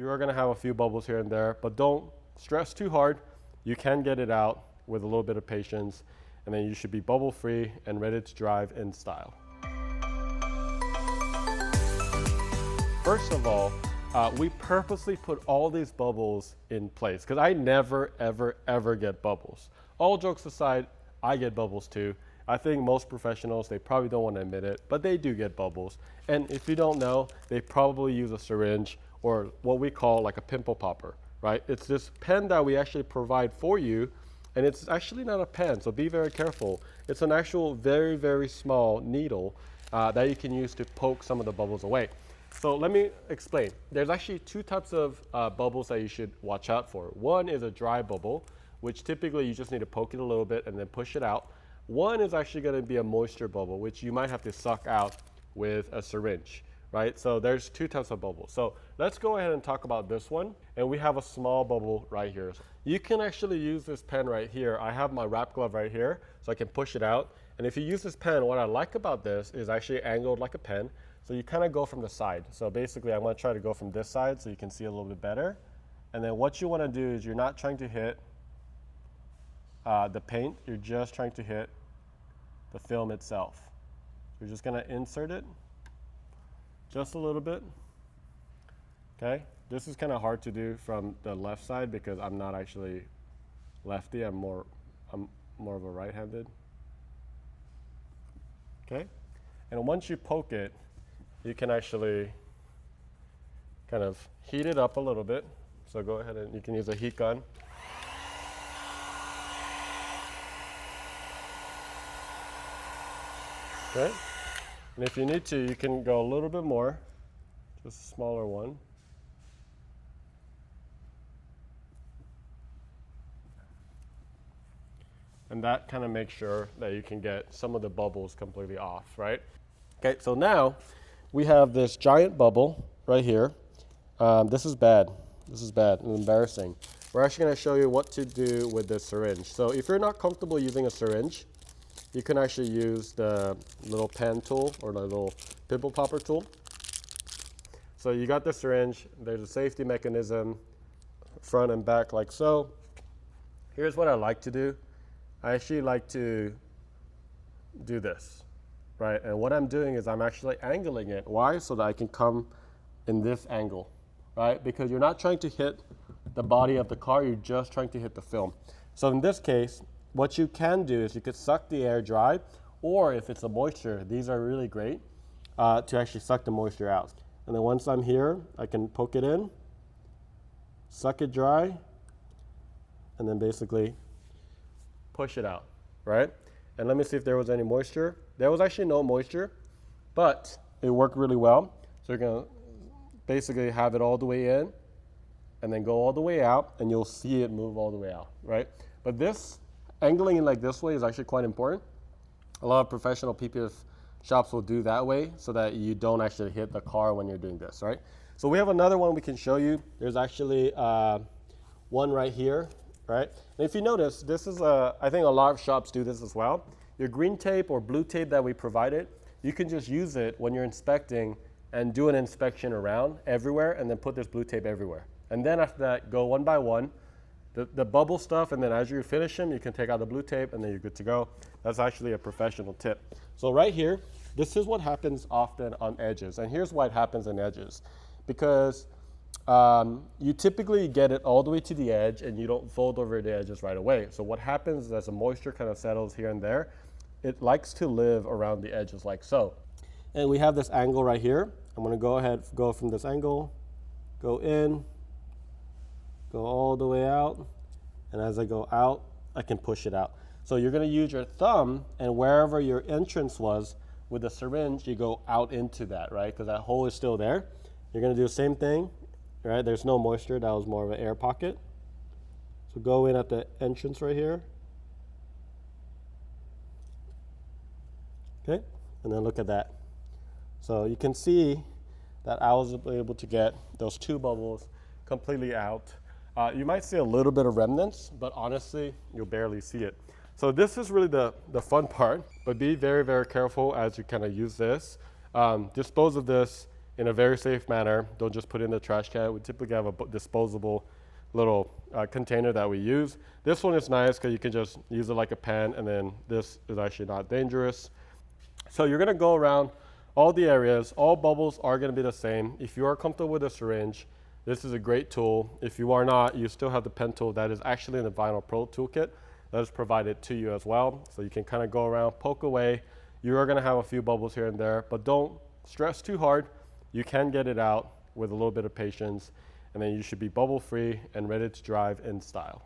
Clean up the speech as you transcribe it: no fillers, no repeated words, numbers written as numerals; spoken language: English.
You are gonna have a few bubbles here and there, but don't stress too hard. You can get it out with a little bit of patience, and then you should be bubble free and ready to drive in style. First of all, we purposely put all these bubbles in place because I never, ever get bubbles. All jokes aside, I get bubbles too. I think most professionals, they probably don't want to admit it, but they do get bubbles. And if you don't know, they probably use a syringe or what we call like a pimple popper, right? It's this pen that we actually provide for you, and it's actually not a pen, so be very careful. It's an actual very, very small needle that you can use to poke some of the bubbles away. So let me explain. There's actually two types of bubbles that you should watch out for. One is a dry bubble, which typically you just need to poke it a little bit and then push it out. One is actually going to be a moisture bubble, which you might have to suck out with a syringe, right? So there's two types of bubbles. So let's go ahead and talk about this one. And we have a small bubble right here. You can actually use this pen right here. I have my wrap glove right here, so I can push it out. And if you use this pen, what I like about this is actually angled like a pen. So you kind of go from the side. So basically I'm going to try to go from this side so you can see a little bit better. And then what you want to do is you're not trying to hit the paint, you're just trying to hit the film itself. You're just going to insert it just a little bit. Okay, this is kind of hard to do from the left side because I'm not actually lefty, I'm more of a right-handed. Okay, and once you poke it, you can actually kind of heat it up a little bit. So go ahead and you can use a heat gun. Okay, and if you need to, you can go a little bit more, just a smaller one. And that kind of makes sure that you can get some of the bubbles completely off, right? Okay, so now we have this giant bubble right here. This is bad. This is bad and embarrassing. We're actually going to show you what to do with this syringe. So if you're not comfortable using a syringe, you can actually use the little pen tool or the little pimple popper tool. So you got the syringe, there's a safety mechanism, front and back like so. Here's what I like to do. I actually like to do this, right? And what I'm doing is I'm actually angling it. Why? So that I can come in this angle, right? Because you're not trying to hit the body of the car, you're just trying to hit the film. So in this case, what you can do is you could suck the air dry, or if it's a moisture, these are really great to actually suck the moisture out. And then once I'm here, I can poke it in, suck it dry, and then basically push it out, right? And let me see if there was any moisture. There was actually no moisture, but it worked really well. So you're gonna basically have it all the way in, and then go all the way out, and you'll see it move all the way out, right? But this, angling it like this way is actually quite important. A lot of professional PPF shops will do that way so that you don't actually hit the car when you're doing this, right? So we have another one we can show you. There's actually one right here, right? And if you notice, this is I think a lot of shops do this as well. Your green tape or blue tape that we provided, you can just use it when you're inspecting and do an inspection around everywhere and then put this blue tape everywhere. And then after that, go one by one, the bubble stuff, and then as you finish them, you can take out the blue tape and then you're good to go. That's actually a professional tip. So right here, this is what happens often on edges. And here's why it happens on edges. Because you typically get it all the way to the edge and you don't fold over the edges right away. So what happens is as the moisture kind of settles here and there, it likes to live around the edges like so. And we have this angle right here. I'm going to go ahead, go from this angle, go in, go all the way out, and as I go out, I can push it out. So you're going to use your thumb, and wherever your entrance was with the syringe, you go out into that, right? Because that hole is still there. You're going to do the same thing, right? There's no moisture. That was more of an air pocket. So go in at the entrance right here. Okay, and then look at that. So you can see that I was able to get those two bubbles completely out. You might see a little bit of remnants, but honestly, you'll barely see it. So this is really the fun part, but be very, very careful as you kind of use this. Dispose of this in a very safe manner. Don't just put it in the trash can. We typically have a disposable little container that we use. This one is nice because you can just use it like a pen, and then this is actually not dangerous. So you're gonna go around all the areas. All bubbles are gonna be the same. If you are comfortable with a syringe, this is a great tool. If you are not, you still have the pen tool that is actually in the Vinyl Pro toolkit that is provided to you as well. So you can kind of go around, poke away. You are gonna have a few bubbles here and there, but don't stress too hard. You can get it out with a little bit of patience, and then you should be bubble free and ready to drive in style.